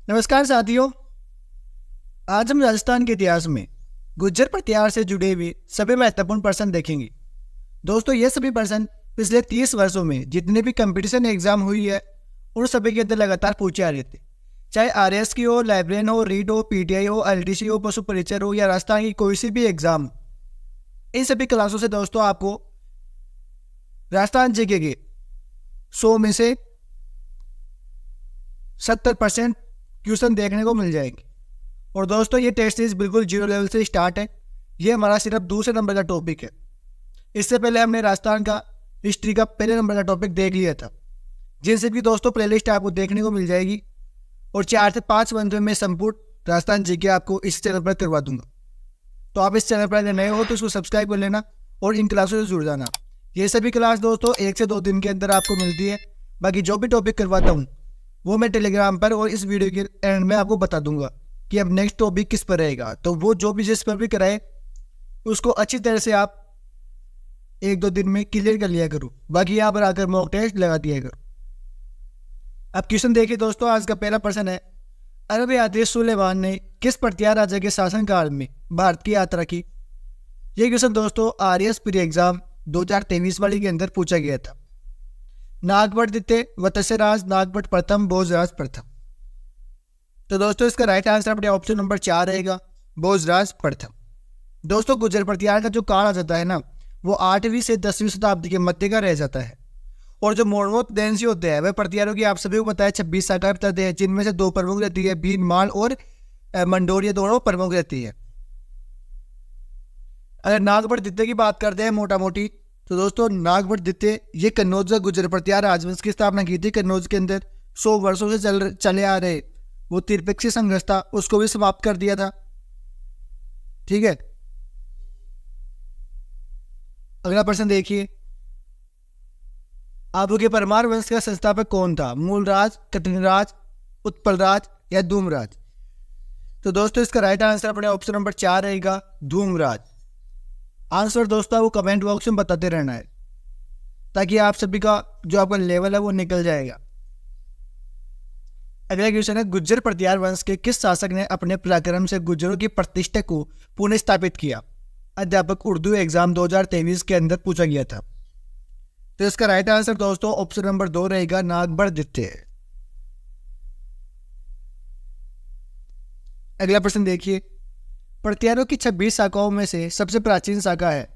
नमस्कार साथियों। आज हम राजस्थान के इतिहास में गुज्जर परिवार से जुड़े हुए सभी महत्वपूर्ण पर्सन देखेंगे। दोस्तों, ये सभी पर्सन पिछले 30 वर्षों में जितने भी कंपटीशन एग्जाम हुई है उन सभी के अंदर लगातार पूछे आ रहे थे। चाहे आरएस की हो, लाइब्रेरियन हो, रीट हो, पीटीआई हो, एलटीसी हो, पशु परिचर हो या राजस्थान की कोई सी भी एग्जाम, इन सभी क्लासों से दोस्तों आपको राजस्थान जीके के 100 में से 70% क्वेश्चन देखने को मिल जाएंगे। और दोस्तों, ये टेस्ट सीरीज बिल्कुल जीरो लेवल से स्टार्ट है। ये हमारा सिर्फ दूसरे नंबर का टॉपिक है। इससे पहले हमने राजस्थान का हिस्ट्री का पहले नंबर का टॉपिक देख लिया था, जिनसे भी दोस्तों प्लेलिस्ट आपको देखने को मिल जाएगी। और 4 से 5 घंटे में संपूर्ण राजस्थान जीके आपको इस चैनल पर करवा दूंगा। तो आप इस चैनल पर अगर नए हो तो इसको सब्सक्राइब कर लेना और इन क्लासों से जुड़ जाना। ये सभी क्लास दोस्तों 1 से 2 दिन के अंदर आपको मिलती है। बाकी जो भी टॉपिक करवाता हूँ वो मैं टेलीग्राम पर और इस वीडियो के एंड में आपको बता दूंगा कि अब नेक्स्ट टॉपिक किस पर रहेगा। तो वो जो भी जिस पर भी कराए उसको अच्छी तरह से आप 1-2 दिन में क्लियर कर लिया करो। बाकी यहाँ पर आकर मॉक टेस्ट लगा दिया करो। अब क्वेश्चन देखिए दोस्तों। आज का पहला प्रश्न है, अरब आतिश सुलेमान ने किस प्रतिहार राजा के शासनकाल में भारत की यात्रा की? ये क्वेश्चन दोस्तों आरएस प्री एग्जाम 2023 वाली के अंदर पूछा गया था। नागभट्ट द्वितीय, वत्स्यराज, नागभट्ट प्रथम, भोजराज प्रथम। तो दोस्तों इसका राइट आंसर अपने ऑप्शन नंबर 4 रहेगा, भोजराज प्रथम। दोस्तों गुज्जर प्रतिहार का जो काल आ जाता है ना, वो 8वीं से 10वीं शताब्दी के मध्य का रह जाता है। और जो मोर्मोत्देंसी होते हैं वह प्रतिहारों की आप सभी को पता है 26 शाखाएं बताते हैं, जिनमें से 2 प्रमुख रहती है, भीनमाल और मंडोर, ये दोनों प्रमुख रहती है। अगर नागभट्ट द्वितीय की बात करते हैं मोटा मोटी, तो दोस्तों नागभट्ट द्वितीय ये कन्नौज का गुज्जर प्रतिहार राजवंश की स्थापना की थी। कन्नौज के अंदर 100 वर्षों से चले आ रहे वो त्रिपेक्षी संघर्ष था, उसको भी समाप्त कर दिया था। ठीक है, अगला प्रश्न देखिए, आबू के परमार वंश का संस्थापक कौन था? मूलराज, कठिनराज, उत्पलराज या धूमराज? तो दोस्तों इसका राइट आंसर अपने ऑप्शन नंबर 4 रहेगा, धूमराज। आंसर दोस्तों वो कमेंट बॉक्स में बताते रहना है ताकि आप सभी का जो आपका लेवल है वो निकल जाएगा। अगला क्वेश्चन है, गुज्जर प्रतिहार वंश के किस शासक ने अपने पराक्रम से गुज्जरों की प्रतिष्ठा को पुनः स्थापित किया? अध्यापक उर्दू एग्जाम 2023 के अंदर पूछा गया था। तो इसका राइट आंसर दोस्तों ऑप्शन नंबर 2 रहेगा, नागभट्ट द्वितीय। अगला प्रश्न देखिए, प्रतिहारों की 26 शाखाओं में से सबसे प्राचीन शाखा है?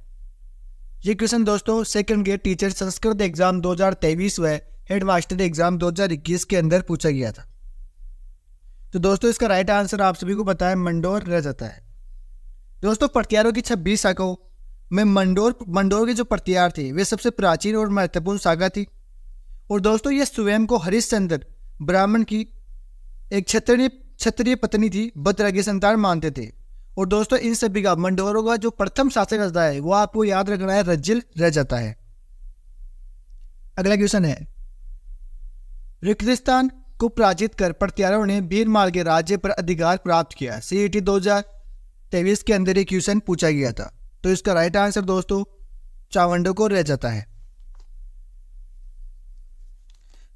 ये क्वेश्चन दोस्तों second grade teacher Sanskrit exam 2023 व हेडमास्टर एग्जाम 2021 के अंदर पूछा गया था। तो दोस्तों इसका राइट आंसर आप सभी को पता है, मंडोर रह जाता है। दोस्तों प्रतिहारों की 26 शाखाओं में मंडोर के जो प्रतिहार थे वे सबसे प्राचीन और महत्वपूर्ण शाखा थी। और दोस्तों ये स्वयं को हरिश्चंद्र ब्राह्मण की एक क्षत्रिय पत्नी थी, भद्रा की संतान मानते थे। और दोस्तों इन सभी का मंडोरों का जो प्रथम शासक रहता है वो आपको याद रखना है, रज्जिल रह जाता है। अगला क्वेश्चन है, रिक्तिस्तान को पराजित कर प्रतिहारों ने भीनमाल के राज्य पर अधिकार प्राप्त किया। सीईटी 2023 के अंदर ये क्वेश्चन पूछा गया था। तो इसका राइट आंसर दोस्तों चावंडों को रह जाता है।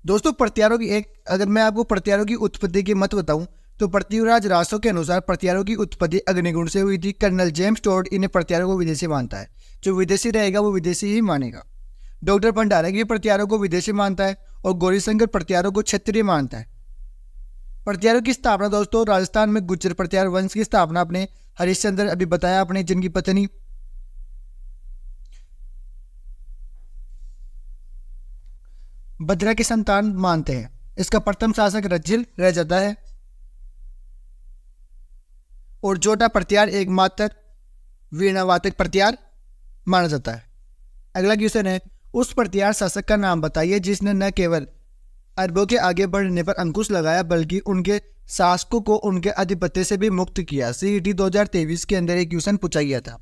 दोस्तों प्रतिहारों की अगर मैं आपको प्रतिहारों की उत्पत्ति की मत बताऊं तो पृथ्वीराज रासो के अनुसार प्रतिहारों की उत्पत्ति अग्निगुण से हुई थी। कर्नल जेम्स टोड इन्हें प्रतिहारों को विदेशी मानता है। जो विदेशी रहेगा वो विदेशी ही मानेगा। डॉक्टर भंडारक भी प्रतिहारों को विदेशी मानता है और गौरीशंकर प्रतिहारों को क्षत्रिय मानता है। प्रतिहारों की स्थापना दोस्तों राजस्थान में गुज्जर प्रतिहार वंश की स्थापना अपने हरिश्चंद्र अभी बताया अपने जिनकी पत्नी भद्रा की संतान मानते हैं। इसका प्रथम शासक रज्जिल रह जाता है। और जोटा प्रतिहार एकमात्र वीणावादक प्रतिहार माना जाता है। अगला क्वेश्चन है, उस प्रतिहार शासक का नाम बताइए जिसने न केवल अरबों के आगे बढ़ने पर अंकुश लगाया बल्कि उनके शासकों को उनके आधिपत्य से भी मुक्त किया। सीईटी 2023 के अंदर एक क्वेश्चन पूछा गया था।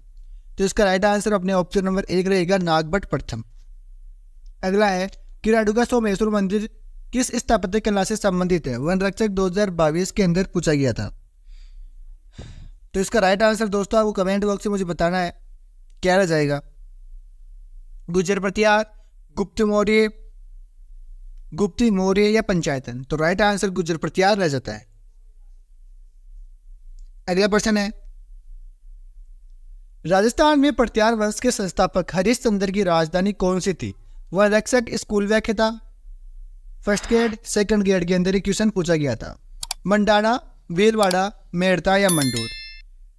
तो इसका राइट आंसर अपने ऑप्शन नंबर 1 रहेगा, नागभट्ट प्रथम। अगला है, किराडू सोमेश्वर मंदिर किस स्थापत्य कला से संबंधित है? वन रक्षक 2022 के अंदर पूछा गया था। तो इसका राइट आंसर दोस्तों आपको कमेंट बॉक्स में मुझे बताना है, क्या रह जाएगा? गुज्जर प्रतिहार, गुप्ती मौर्य या पंचायतन? तो राइट आंसर गुज्जर प्रतिहार रह जाता है। अगला प्रश्न है, राजस्थान में प्रत्यार वंश के संस्थापक हरिश्चंद्र की राजधानी कौन सी थी? वह रक्षक स्कूल व्याख्या था। फर्स्ट ग्रेड सेकंड ग्रेड के अंदर क्वेश्चन पूछा गया था। मंडाना, भीलवाड़ा, मेड़ता या मंडोर?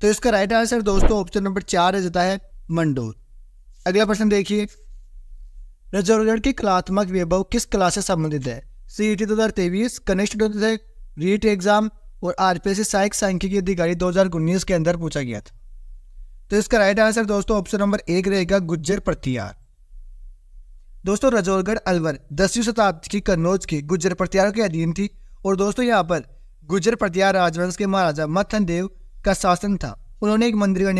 तो इसका राइट आंसर दोस्तों ऑप्शन नंबर 4 जाता है मंडोर। अगला प्रश्न देखिए, रजौरगढ़ की कलात्मक वैभव किस कला से संबंधित है? सीईटी 2023, कनिष्ठ रीट एग्जाम और आरपीएससी सहायक सांख्यिकी अधिकारी 2019 के अंदर पूछा गया था। तो इसका राइट आंसर दोस्तों ऑप्शन नंबर 1 रहेगा गुज्जर प्रत्यार। दोस्तों रजौरगढ़ अलवर 10वीं शताब्दी की कन्नौज की गुज्जर प्रत्यारों के अधीन थी और दोस्तों यहाँ पर गुज्जर प्रत्यार राजवंश के महाराजा मत्थन देव का शासन था। उन्होंने एक मंदिर का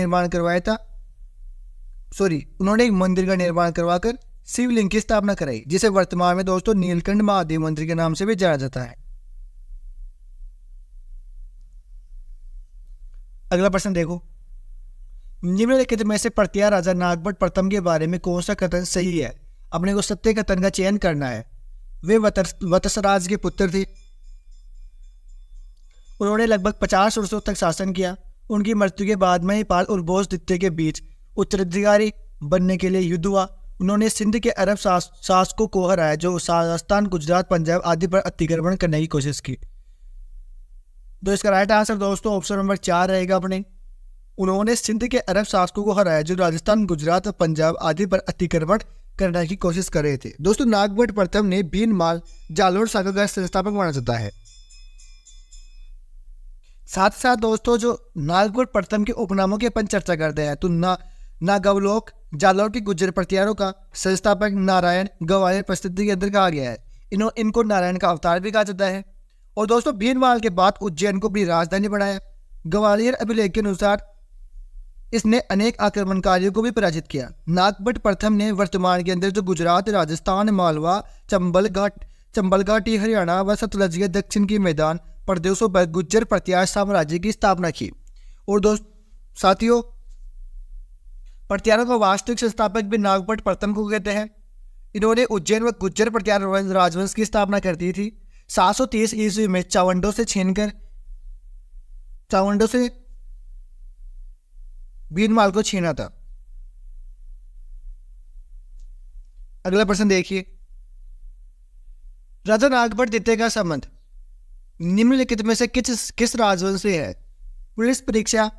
निर्माण करवाकर शिवलिंग की स्थापना कराई, जिसे वर्तमान में दोस्तों नीलकंठ महादेव मंदिर के नाम से भी जाना जाता है। अगला प्रश्न देखो, निम्नलिखित में से प्रत्यार राजा नागभट्ट प्रथम के बारे में कौन सा कथन सही है? अपने को सत्य कथन का चयन करना है। वे वत्सराज के पुत्र थे। उन्होंने लगभग 50 वर्षों तक शासन किया। उनकी मृत्यु के बाद महिपाल और बोस द्वितीय के बीच उत्तराधिकारी बनने के लिए युद्ध हुआ। उन्होंने सिंध के अरब शासकों को हराया, जो राजस्थान, गुजरात, पंजाब आदि पर अतिक्रमण करने की कोशिश की। तो इसका राइट आंसर दोस्तों ऑप्शन नंबर 4 रहेगा अपने। उन्होंने सिंध के अरब शासकों को हराया, जो राजस्थान, गुजरात और पंजाब आदि पर अतिक्रमण करने की कोशिश कर रहे थे। दोस्तों नागभट्ट प्रथम ने भीनमाल, जालोर शाखा का संस्थापक माना जाता है। साथ साथ दोस्तों जो नागभट्ट प्रथम के उपनामों की अपन चर्चा करते हैं, तो नागवलोक, जालौर के गुज्जर प्रत्यारों का संस्थापक नारायण ग्वालियर प्रस्तुति के अंदर कहा गया है। इनको नारायण का अवतार भी कहा जाता है। और दोस्तों भीनमाल के बाद उज्जैन को अपनी राजधानी बनाया। ग्वालियर अभिलेख के अनुसार इसने अनेक आक्रमणकारियों को भी पराजित किया। नागभट्ट प्रथम ने वर्तमान के अंदर जो गुजरात, राजस्थान, मालवा, चंबल घाटी, हरियाणा व सतलज के दक्षिण के मैदान प्रदेशों पर गुज्जर प्रत्यार साम्राज्य की स्थापना की। और दोस्त साथियों, प्रत्यारों का वास्तविक संस्थापक भी नागभट्ट प्रथम को कहते हैं। इन्होंने उज्जैन व गुज्जर प्रत्यार राजवंश की स्थापना कर दी थी। 730 ईस्वी में चावंडों से भीनमाल को छीना था। अगला प्रश्न देखिए, राजा नागभट्ट द्वितीय का संबंध निम्नलिखित में से किस राजवंश से है? पुलिस परीक्षा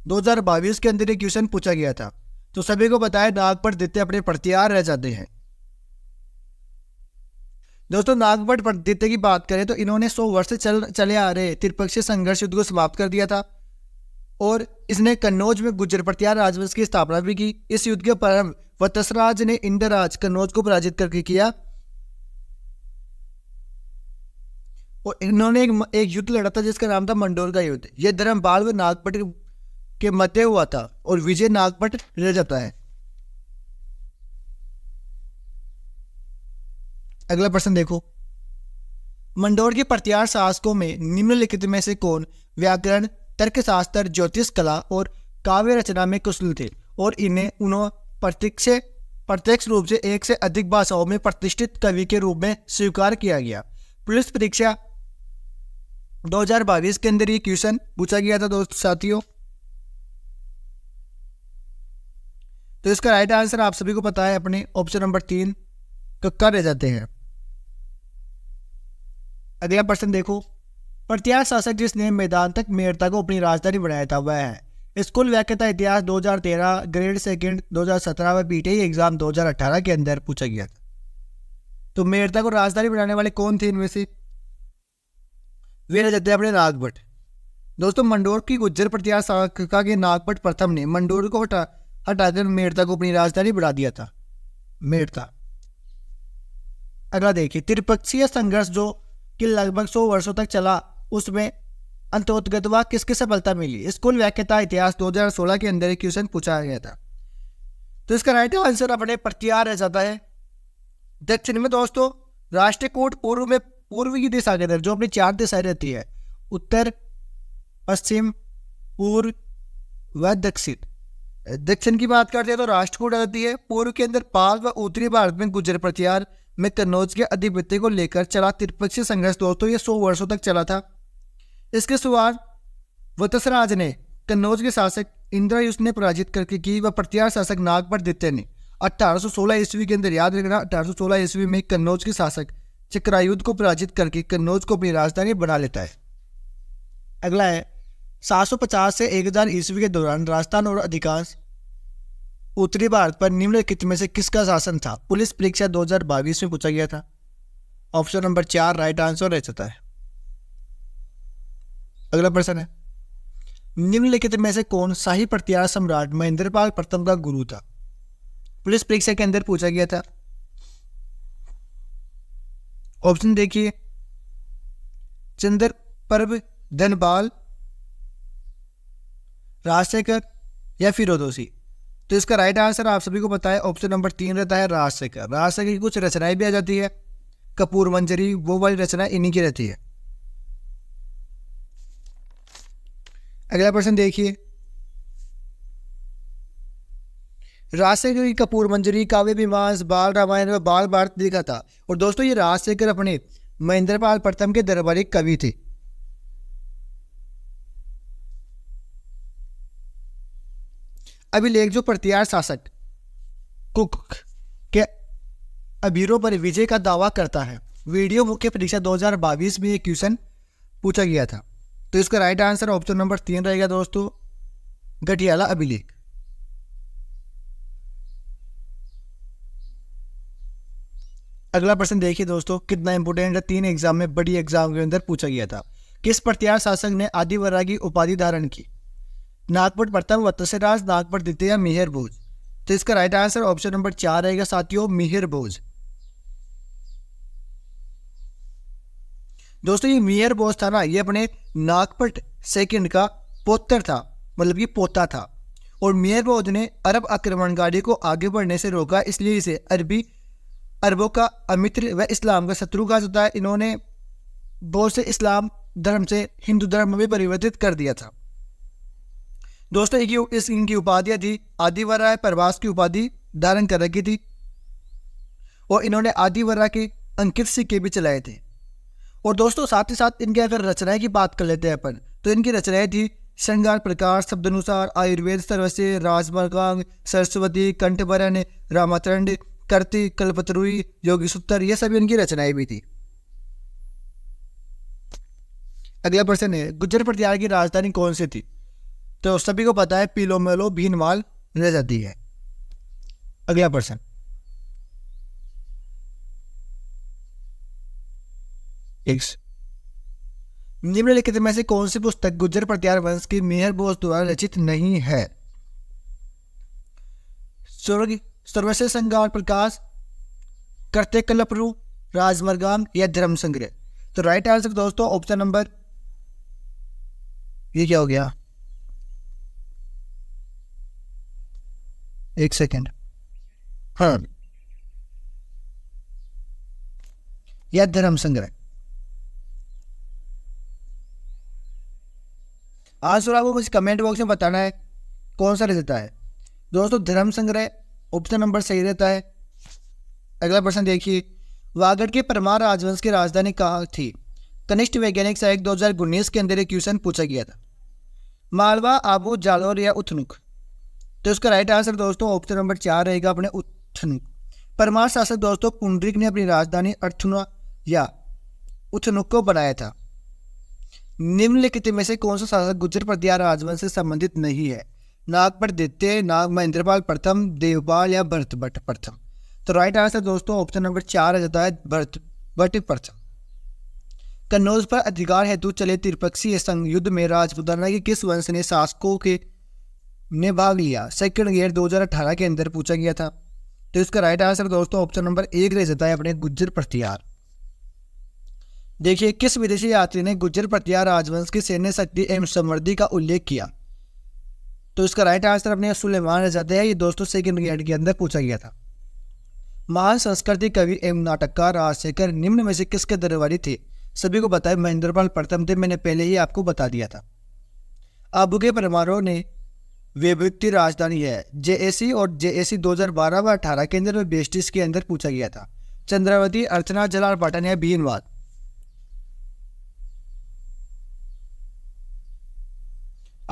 2022 के अंदर एक क्वेश्चन पूछा गया था। तो सभी को बताया नागभट्ट द्वितीय अपने प्रत्यार रह जाते हैं। दोस्तों नागभट्ट द्वितीय की बात करें तो इन्होंने 100 वर्ष से चले आ रहे त्रिपक्षीय संघर्ष युद्ध को समाप्त कर दिया था और इसने कन्नौज में गुज्जर प्रत्यार राजवंश की स्थापना भी की। इस युद्ध के प्रारंभ वत्सराज ने इंद्रराज कन्नौज को पराजित करके किया और इन्होंने एक युद्ध लड़ा था जिसका नाम था मंडोर का युद्ध। यह धर्मपाल व नागभट्ट के मध्य हुआ था और विजय नागभट्ट रह जाता है। अगला प्रश्न देखो, मंडोर के प्रत्यार शासकों में निम्नलिखित में से कौन व्याकरण, तर्कशास्त्र, ज्योतिष कला और काव्य रचना में कुशल थे और उन्होंने प्रत्यक्ष रूप से एक से अधिक भाषाओं में प्रतिष्ठित कवि के रूप में स्वीकार किया गया? पुलिस परीक्षा 2022 के अंदर ये क्वेश्चन पूछा गया था दोस्त साथियों। तो इसका राइट आंसर आप सभी को पता है, अपने ऑप्शन नंबर 3 कक्का रह जाते हैं। अगला प्रश्न देखो, प्रत्यार शासक जिसने मैदान तक मेड़ता को अपनी राजधानी बनाया था वह है? स्कूल व्याख्याता इतिहास 2013, ग्रेड सेकंड 2017 व पीटीआई एग्जाम 2018 के अंदर पूछा गया था। तो मेड़ता को राजधानी बनाने वाले कौन थे इनमें से? वे रह जाते हैं अपने नागभट्ट। दोस्तों मंडोर की गुज्जर प्रत्यार शाखा के नागभट्ट प्रथम ने मंडोर को हटाकर मेड़ता को अपनी राजधानी बना दिया था, मेड़ता। अगला देखिए, त्रिपक्षीय संघर्ष जो कि लगभग 100 वर्षों तक चला, उसमें अंतोगतवा किसकी सफलता मिली? स्कूल व्याख्याता इतिहास 2016 के अंदर एक क्वेश्चन पूछा गया था। तो इसका राइट आंसर अपने प्रत्यार रह जाता है। दक्षिण में दोस्तों राष्ट्रकूट, पूर्व की दिशा के अंदर जो अपनी 4 दिशाएं रहती है, उत्तर, पश्चिम, पूर्व व दक्षिण। दक्षिण की बात करते हैं तो राष्ट्रकूट रहती है। पूर्व के अंदर पाल व उत्तरी भारत में गुज्जर प्रत्यार में कन्नौज के आधिपत्य को लेकर चला त्रिपक्षीय संघर्ष दोस्तों ये 100 वर्षों तक चला था। इसके शुरुआत वत्सराज ने कन्नौज के शासक इंद्रयुष ने पराजित करके की व प्रत्यार शासक नागपटदित्य ने 1816 ईस्वी के अंदर, याद रखना 1816 ईस्वी में कन्नौज के शासक चक्रायुध को पराजित करके कन्नौज को अपनी राजधानी बना लेता है। अगला है 750 से 1000 ईस्वी के दौरान राजस्थान और अधिकांश उत्तरी भारत पर निम्नलिखित में से किसका शासन था? पुलिस परीक्षा 2022 में पूछा गया था। ऑप्शन नंबर 4 राइट आंसर रह जाता है। अगला प्रश्न है निम्नलिखित में से कौन शाही प्रत्यार सम्राट महेंद्रपाल प्रथम का गुरु था? पुलिस परीक्षा के अंदर पूछा गया था। ऑप्शन देखिए, चंद्र पर्व, धनपाल, राजशेखर या फिरोदोसी। तो इसका राइट आंसर आप सभी को पता है, ऑप्शन नंबर 3 रहता है राजशेखर। राजशेखर की कुछ रचनाएं भी आ जाती है, कपूर मंजरी, वो वाली रचना इन्हीं की रहती है। अगला प्रश्न देखिए, राजशेखर की कपूर मंजरी, काव्य मीमांस, बाल रामायण व बाल भारत लिखा था। और दोस्तों ये राजशेखर अपने महेंद्रपाल प्रथम के दरबारी कवि थे। अभिलेख जो प्रत्यार शासक कुक के अबीरों पर विजय का दावा करता है। वीडियो मुख्य परीक्षा 2022 में एक क्वेश्चन पूछा गया था। तो इसका राइट आंसर ऑप्शन नंबर 3 रहेगा दोस्तों, गठियाला अभिलेख। अगला प्रश्न देखिए दोस्तों, कितना इंपोर्टेंट है, 3 एग्जाम में, बड़ी एग्जाम के अंदर पूछा गया था। किस प्रत्यार शासक ने आदिवरा की उपाधि धारण की? नागपट प्रथम, वत्सराज, नागपट द्वितीय या मिहिर भोज। तो इसका राइट आंसर ऑप्शन नंबर 4 रहेगा साथियों, मिहिर भोज। दोस्तों ये मिहिर भोज था ना, ये अपने नागपट सेकंड का पुत्र था, मतलब कि पोता था। और मिहिर भोज ने अरब आक्रमणकारी को आगे बढ़ने से रोका, इसलिए इसे अरबों का अमित्र व इस्लाम का शत्रु कहा जाता है। इन्होंने बहुत से इस्लाम धर्म से हिंदू धर्म में परिवर्तित कर दिया था। दोस्तों इनकी उपाधियां थी आदिवरा प्रवास की उपाधि धारण कर रखी थी, और इन्होंने आदिवरा के अंकित सिक्के भी चलाए थे। और दोस्तों साथ ही साथ इनके अगर रचनाएं की बात कर लेते हैं अपन, तो इनकी रचनाएं थी श्रृंगार प्रकाश, शब्दानुसार, आयुर्वेद सर्वस्य, राजमर्गांग, सरस्वती, कंठभरण, रामातंड, कर्ति, कल्पतरुई, योगी सूत्र, ये सभी इनकी रचनाएं भी थी। अगला प्रश्न है गुज्जर प्रत्यार की राजधानी कौन सी थी? तो सभी को पता है पीलोमेलो भीनमाल रह जाती है। अगला प्रश्न, निम्नलिखित में से कौन सी पुस्तक गुज्जर प्रत्यार वंश की मिहिर भोज द्वारा रचित नहीं है? सर्वस्य श्रृंगार प्रकाश, करते कल्परु, राजमर्गाम या धर्म संग्रह। तो राइट आंसर दोस्तों ऑप्शन नंबर, ये क्या हो गया, एक सेकेंड, हाँ, या धर्म संग्रह। आंसर आपको मुझे कमेंट बॉक्स में बताना है कौन सा रहता है। दोस्तों धर्म संग्रह ऑप्शन नंबर सही रहता है। अगला प्रश्न देखिए, वागड़ के परमार राजवंश की राजधानी कहाँ थी? कनिष्ठ वैज्ञानिक साहित्य 2019 के अंदर एक क्वेश्चन पूछा गया था। मालवा, आबू, जालौर या उथनुक। तो इसका राइट आंसर दोस्तों ऑप्शन नंबर 4 रहेगा, अपने उथनुक। परमार शासक दोस्तों पुंडरीक ने अपनी राजधानी अर्थुना या उथनुक को बनाया था। निम्नलिखित में से कौन सा शासक गुज्जर प्रत्यार राजवंश से संबंधित नहीं है? नागपट द्वितीय, नाग महेंद्रपाल प्रथम, देवपाल या भरतभट्ट प्रथम। तो राइट आंसर दोस्तों ऑप्शन नंबर 4 आ जाता है, भरतभट्ट प्रथम। कन्नौज पर अधिकार हेतु चले त्रिपक्षीय संघ युद्ध में राजपुताना के किस वंश ने शासकों के ने भाग लिया? सेकंड ईयर 2018 के अंदर पूछा गया था। तो इसका राइट आंसर दोस्तों ऑप्शन नंबर 1 रह जाता है, अपने गुज्जर प्रत्यार। देखिए किस विदेशी यात्री ने गुज्जर प्रत्यार राजवंश की सैन्य शक्ति एवं समृद्धि का उल्लेख किया? तो इसका राइट आंसर अपने सुलेमान रह जाते हैं। ये दोस्तों सेकंड ईयर के अंदर पूछा गया था। महान संस्कृति कवि एवं नाटककार राजशेखर निम्न में से किसके दरबारी थे? सभी को पता है महेंद्रपाल प्रथम थे, मैंने पहले ही आपको बता दिया था। आबू के परमारों ने विभक्ति राजधानी है जेएसी, और जेएसी 2012 व 18 के अंदर बेस्टिस के अंदर पूछा गया था। चंद्रावती, अर्चना, जलाल पाटन या भीनवाद।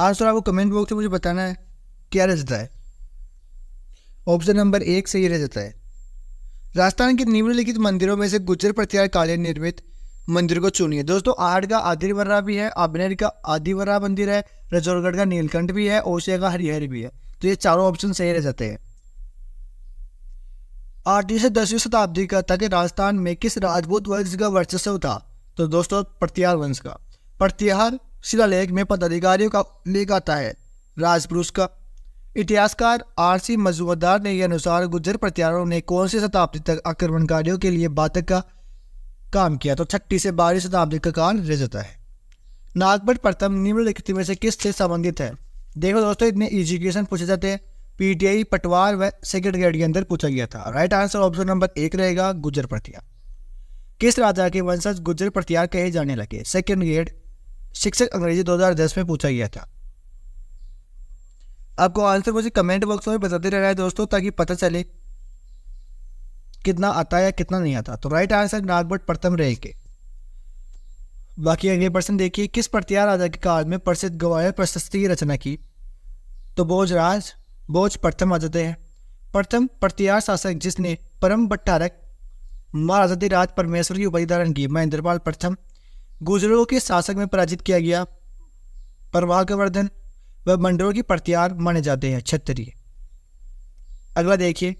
आंसर आपको कमेंट बॉक्स में मुझे बताना है क्या रह जाता है। ऑप्शन नंबर 1 सही रह जाता है। राजस्थान के निम्नलिखित मंदिरों में से गुर्जर प्रतिहार कालीन निर्मित मंदिर को चुनिए। दोस्तों आहट का आदिवर्रा भी है, आबनेर का आदिवर्रा मंदिर है, रजौरगढ़ का नीलकंठ भी है, ओसिया का हरिहर भी है। तो ये चारों ऑप्शन सही रह जाते हैं। 8वीं से 10वीं शताब्दी का तक राजस्थान में किस राजपूत वंश का वर्चस्व था? तो दोस्तों प्रतिहार वंश का। प्रतिहार शिलालेख में पदाधिकारियों का उल्लेख आता है राजपुरुष का। इतिहासकार RC मजूमदार ने अनुसार गुर्जर प्रतिहारों ने कौन सी शताब्दी तक आक्रमणकारियों के लिए बाधक का काम किया? तो 6वीं से 12वीं शताब्दी का काल रह जाता है। नागभट्ट प्रथम निम्नलिखित में से किस से संबंधित है? देखो दोस्तों इतने इजी क्वेश्चन पूछे जाते हैं, PTI पटवार व सेकंड ग्रेड के अंदर पूछा गया था। राइट आंसर ऑप्शन नंबर 1 रहेगा गुर्जर प्रतिहार। किस राजा के वंशज गुर्जर प्रतिहार कहे जाने लगे? सेकंड ग्रेड शिक्षक अंग्रेजी 2010 में पूछा गया था। आपको आंसर मुझे कमेंट बॉक्स में बताते रहना है दोस्तों, ताकि पता चले कितना आता है या कितना नहीं आता। तो राइट आंसर नागभट्ट प्रथम रहेंगे। बाकी अगले प्रश्न देखिए, किस प्रतिहार राजा के काल में प्रसिद्ध ग्वालियर प्रशस्ति की रचना की? तो भोजराज भोज प्रथम आ जाते हैं। प्रथम प्रतिहार शासक जिसने परम भट्टारक महाराजाधिराज परमेश्वर की उपाधि धारण की? महेंद्रपाल प्रथम। गुर्जरों के शासक में पराजित किया गया प्रभाकरवर्धन व मंडलों की प्रतिहार माने जाते हैं क्षत्रिय। अगला देखिए,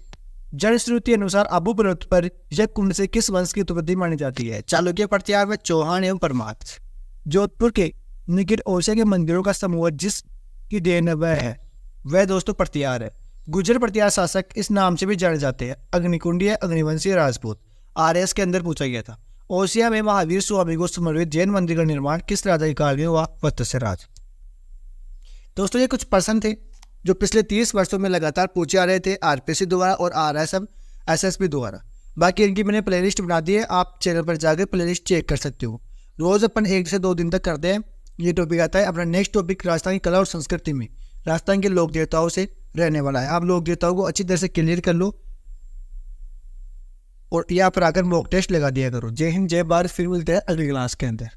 जनश्रुति अनुसार अबू पर्वत पर यज्ञकुंड से किस वंश की उत्पत्ति मानी जाती है? चालुक्य प्रतिहार व चौहान एवं परमार। जोधपुर के निकट ओसिया के मंदिरों का समूह जिसकी देन वह है, वह दोस्तों प्रतिहार है। गुर्जर प्रतिहार शासक इस नाम से भी जाने जाते हैं अग्निकुंडीय, अग्निवंशीय, राजपूत। RS के अंदर पूछा गया था। ओसिया में महावीर स्वामी को समर्पित जैन मंदिर का निर्माण किस राजा के काल में हुआ? वत्स्य राज। दोस्तों ये कुछ प्रश्न थे जो पिछले 30 वर्षों में लगातार पूछे आ रहे थे RPSC द्वारा और RSM SSB द्वारा। बाकी इनकी मैंने प्लेलिस्ट बना दी है, आप चैनल पर जाकर प्लेलिस्ट चेक कर सकते हो। रोज अपन 1 से 2 दिन तक करते हैं, ये टॉपिक आता है। अपना नेक्स्ट टॉपिक राजस्थान की कला और संस्कृति में राजस्थान के लोक देवताओं से रहने वाला है। आप लोक देवताओं को अच्छी तरह से क्लियर कर लो और यहाँ पर आकर मॉक टेस्ट लगा दिया करो। जय हिंद, जय भारत। फिर मिलते हैं अगली क्लास के अंदर।